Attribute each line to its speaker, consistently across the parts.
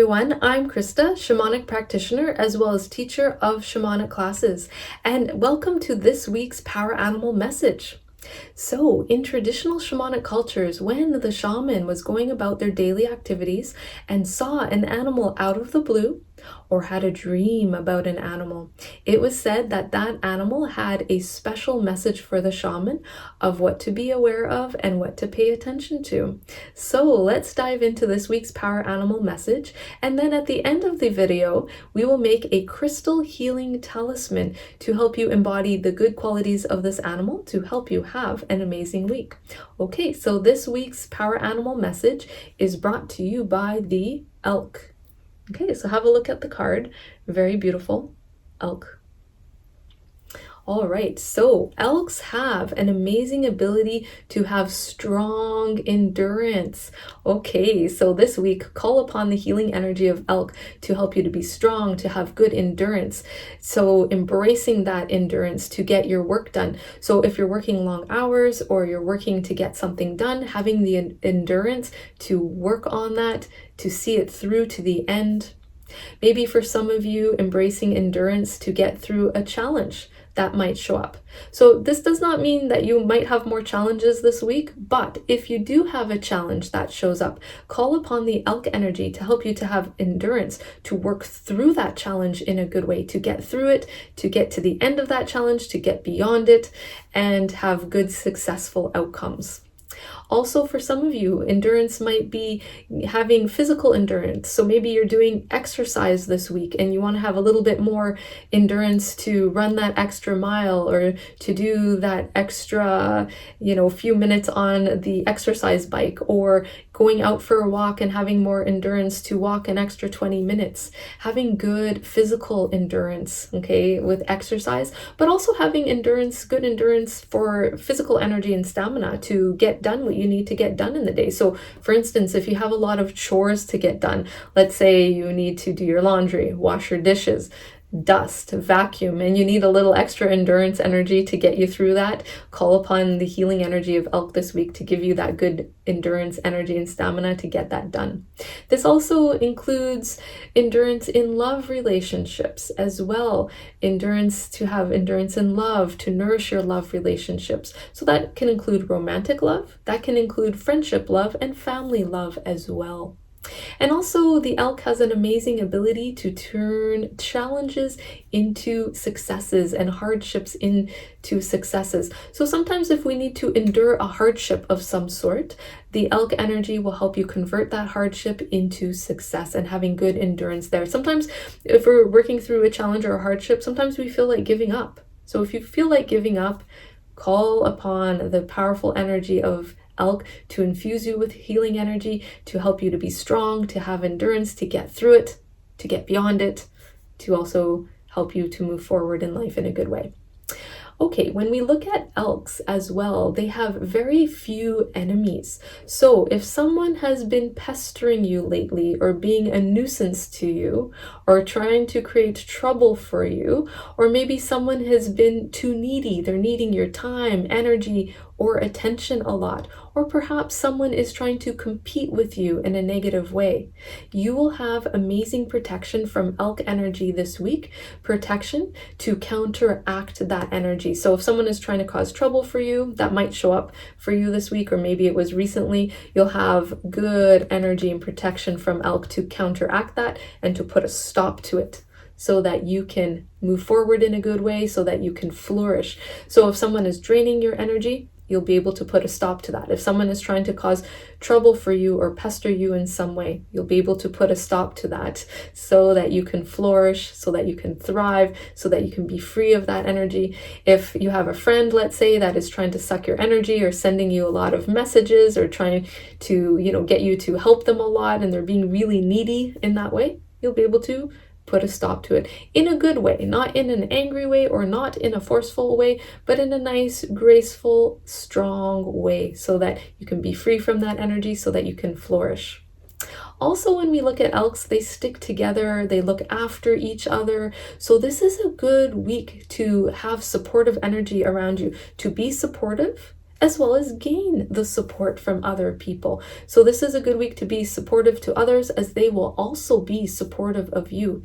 Speaker 1: everyone, I'm Christa, Shamanic practitioner as well as teacher of shamanic classes, and welcome to this week's Power Animal message. So, in traditional shamanic cultures, when the shaman was going about their daily activities and saw an animal out of the blue, or had a dream about an animal, it was said that that animal had a special message for the shaman of what to be aware of and what to pay attention to. So let's dive into this week's Power Animal message, and then at the end of the video, we will make a crystal healing talisman to help you embody the good qualities of this animal to help you have an amazing week. Okay, so this week's Power Animal message is brought to you by the elk. Okay, so have a look at the card. Very beautiful. Elk. All right, so elks have an amazing ability to have strong endurance. Okay, so this week, call upon the healing energy of elk to help you to be strong, to have good endurance. So embracing that endurance to get your work done. So if you're working long hours or you're working to get something done, having the endurance to work on that, to see it through to the end. Maybe for some of you, embracing endurance to get through a challenge that might show up. So this does not mean that you might have more challenges this week, but if you do have a challenge that shows up, call upon the elk energy to help you to have endurance, to work through that challenge in a good way, to get through it, to get to the end of that challenge, to get beyond it, and have good, successful outcomes. Also, for some of you, endurance might be having physical endurance. So maybe you're doing exercise this week and you want to have a little bit more endurance to run that extra mile or to do that extra, few minutes on the exercise bike, or going out for a walk and having more endurance to walk an extra 20 minutes. Having good physical endurance, okay, with exercise, but also having endurance, good endurance for physical energy and stamina to get done what you need to get done in the day. So for instance, if you have a lot of chores to get done, let's say you need to do your laundry, wash your dishes, dust, vacuum, and you need a little extra endurance energy to get you through that, call upon the healing energy of elk this week to give you that good endurance energy and stamina to get that done. This also includes endurance in love relationships as well. Endurance to have endurance in love, to nourish your love relationships. So that can include romantic love, that can include friendship love, and family love as well. And also, the elk has an amazing ability to turn challenges into successes and hardships into successes. So sometimes if we need to endure a hardship of some sort, the elk energy will help you convert that hardship into success and having good endurance there. Sometimes if we're working through a challenge or a hardship, sometimes we feel like giving up. So if you feel like giving up, call upon the powerful energy of elk to infuse you with healing energy, to help you to be strong, to have endurance, to get through it, to get beyond it, to also help you to move forward in life in a good way. Okay, when we look at elks as well, they have very few enemies. So if someone has been pestering you lately or being a nuisance to you or trying to create trouble for you, or maybe someone has been too needy, they're needing your time, energy, or attention a lot, or perhaps someone is trying to compete with you in a negative way, you will have amazing protection from elk energy this week, protection to counteract that energy. So if someone is trying to cause trouble for you, that might show up for you this week, or maybe it was recently, you'll have good energy and protection from elk to counteract that and to put a stop to it, so that you can move forward in a good way, so that you can flourish. So if someone is draining your energy, you'll be able to put a stop to that. If someone is trying to cause trouble for you or pester you in some way, you'll be able to put a stop to that so that you can flourish, so that you can thrive, so that you can be free of that energy. If you have a friend, let's say, that is trying to suck your energy or sending you a lot of messages or trying to, get you to help them a lot, and they're being really needy in that way, you'll be able to put a stop to it in a good way, not in an angry way or not in a forceful way, but in a nice, graceful, strong way, so that you can be free from that energy, so that you can flourish. Also, when we look at elks, they stick together, they look after each other. So this is a good week to have supportive energy around you, to be supportive as well as gain the support from other people. So this is a good week to be supportive to others, as they will also be supportive of you.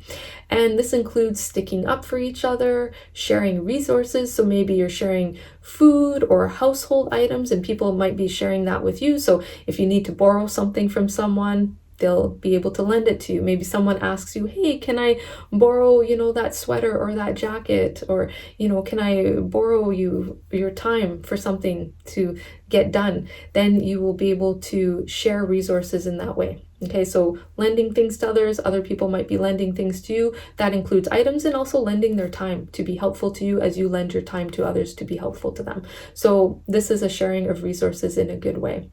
Speaker 1: And this includes sticking up for each other, sharing resources. So maybe you're sharing food or household items, and people might be sharing that with you. So if you need to borrow something from someone, they'll be able to lend it to you. Maybe someone asks you, hey, can I borrow, that sweater or that jacket? Or, can I borrow your time for something to get done? Then you will be able to share resources in that way. Okay, so lending things to others, other people might be lending things to you. That includes items, and also lending their time to be helpful to you as you lend your time to others to be helpful to them. So this is a sharing of resources in a good way.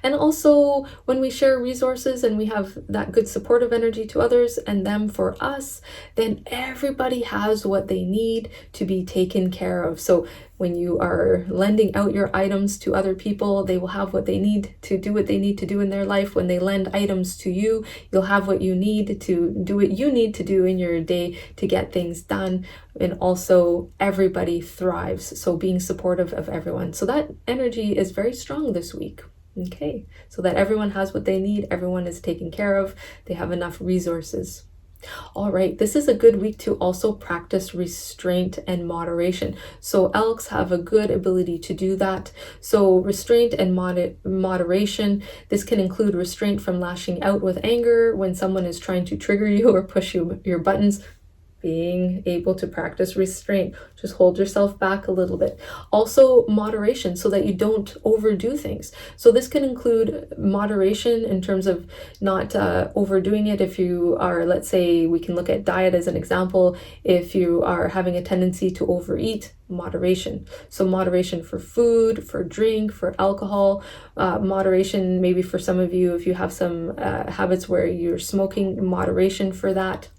Speaker 1: And also, when we share resources and we have that good supportive energy to others and them for us, then everybody has what they need to be taken care of. So when you are lending out your items to other people, they will have what they need to do what they need to do in their life. When they lend items to you, you'll have what you need to do what you need to do in your day to get things done. And also, everybody thrives. So being supportive of everyone. So that energy is very strong this week. Okay, so that everyone has what they need, everyone is taken care of, they have enough resources. All right, this is a good week to also practice restraint and moderation. So elks have a good ability to do that. So restraint and moderation, this can include restraint from lashing out with anger when someone is trying to trigger you or push your buttons. Being able to practice restraint, just hold yourself back a little bit. Also moderation, so that you don't overdo things. So this can include moderation in terms of not overdoing it. If you are, let's say, we can look at diet as an example. If you are having a tendency to overeat, moderation. So moderation for food, for drink, for alcohol, moderation maybe for some of you, if you have some habits where you're smoking, moderation for that.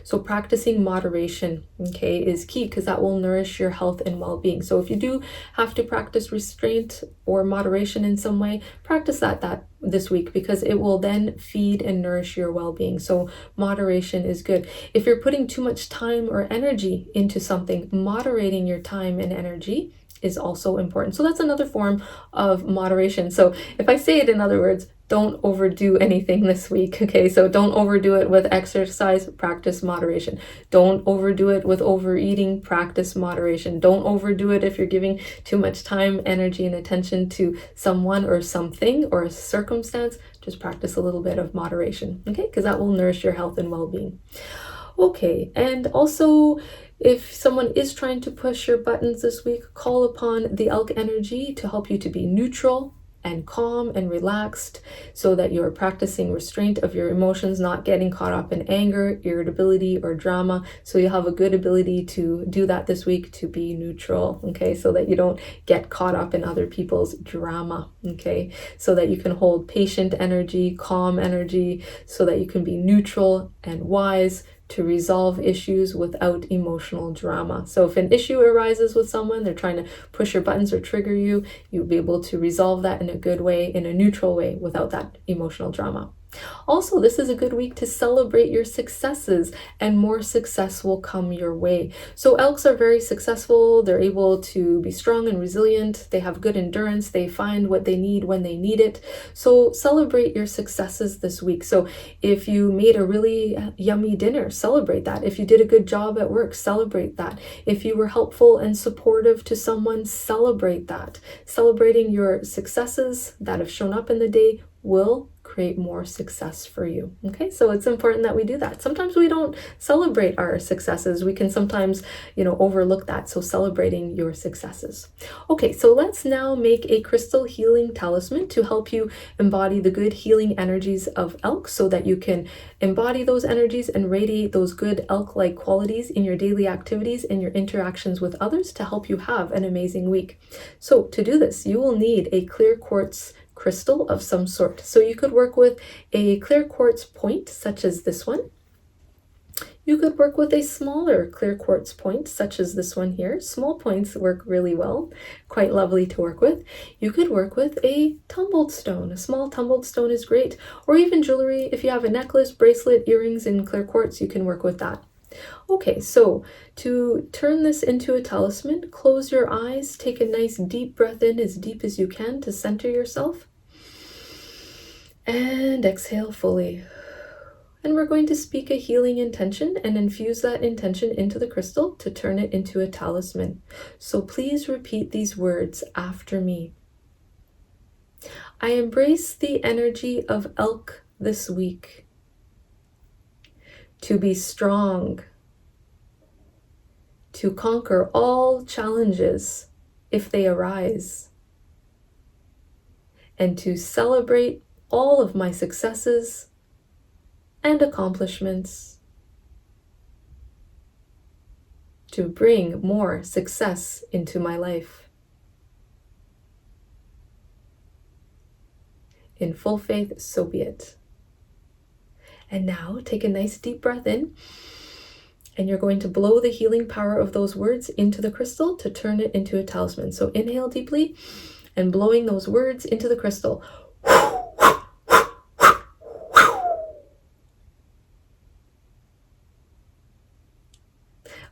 Speaker 1: So practicing moderation, okay, is key, because that will nourish your health and well-being. So if you do have to practice restraint or moderation in some way, practice that this week, because it will then feed and nourish your well-being. So moderation is good. If you're putting too much time or energy into something, moderating your time and energy is also important. So that's another form of moderation. So if I say it in other words, don't overdo anything this week, okay? So don't overdo it with exercise, practice moderation. Don't overdo it with overeating, practice moderation. Don't overdo it if you're giving too much time, energy, and attention to someone or something or a circumstance. Just practice a little bit of moderation, okay? Because that will nourish your health and well-being. Okay, and also, if someone is trying to push your buttons this week, call upon the elk energy to help you to be neutral and calm and relaxed, so that you're practicing restraint of your emotions, not getting caught up in anger, irritability, or drama. So you have a good ability to do that this week, to be neutral, okay, so that you don't get caught up in other people's drama, okay, so that you can hold patient energy, calm energy, so that you can be neutral and wise to resolve issues without emotional drama. So if an issue arises with someone, they're trying to push your buttons or trigger you, you'll be able to resolve that in a good way, in a neutral way, without that emotional drama. Also, this is a good week to celebrate your successes, and more success will come your way. So elks are very successful. They're able to be strong and resilient. They have good endurance. They find what they need when they need it. So celebrate your successes this week. So if you made a really yummy dinner, celebrate that. If you did a good job at work, celebrate that. If you were helpful and supportive to someone, celebrate that. Celebrating your successes that have shown up in the day will create more success for you. Okay, so it's important that we do that. Sometimes we don't celebrate our successes. We can sometimes, overlook that. So celebrating your successes. Okay, so let's now make a crystal healing talisman to help you embody the good healing energies of elk, so that you can embody those energies and radiate those good elk-like qualities in your daily activities and your interactions with others to help you have an amazing week. So to do this, you will need a clear quartz crystal of some sort. So you could work with a clear quartz point, such as this one. You could work with a smaller clear quartz point, such as this one here. Small points work really well, quite lovely to work with. You could work with a tumbled stone. A small tumbled stone is great. Or even jewelry. If you have a necklace, bracelet, earrings in clear quartz, you can work with that. Okay, so to turn this into a talisman, close your eyes, take a nice deep breath in, as deep as you can to center yourself, and exhale fully. And we're going to speak a healing intention and infuse that intention into the crystal to turn it into a talisman. So please repeat these words after me. I embrace the energy of elk this week to be strong, to conquer all challenges if they arise, and to celebrate all of my successes and accomplishments, to bring more success into my life. In full faith, so be it. And now take a nice deep breath in, and you're going to blow the healing power of those words into the crystal to turn it into a talisman. So inhale deeply and blowing those words into the crystal.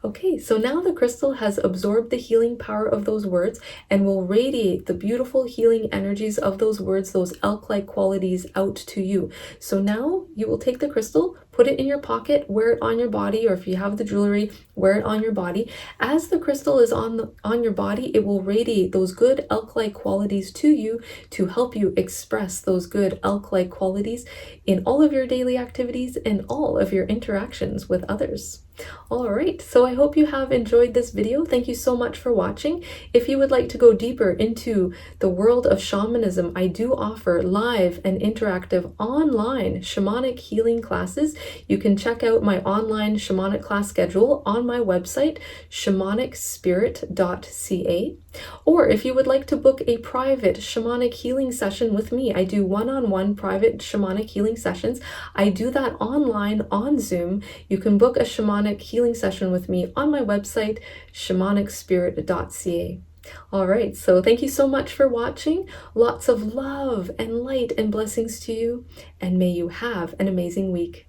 Speaker 1: Okay, so now the crystal has absorbed the healing power of those words and will radiate the beautiful healing energies of those words, those elk-like qualities, out to you. So now you will take the crystal, put it in your pocket, wear it on your body, or if you have the jewelry, wear it on your body. As the crystal is on your body, it will radiate those good elk-like qualities to you to help you express those good elk-like qualities in all of your daily activities and all of your interactions with others. All right, so I hope you have enjoyed this video. Thank you so much for watching. If you would like to go deeper into the world of shamanism, I do offer live and interactive online shamanic healing classes. You can check out my online shamanic class schedule on my website, shamanicspirit.ca. Or if you would like to book a private shamanic healing session with me, I do one-on-one private shamanic healing sessions. I do that online on Zoom. You can book a shamanic healing session with me on my website, shamanicspirit.ca. All right, so thank you so much for watching. Lots of love and light and blessings to you, and may you have an amazing week.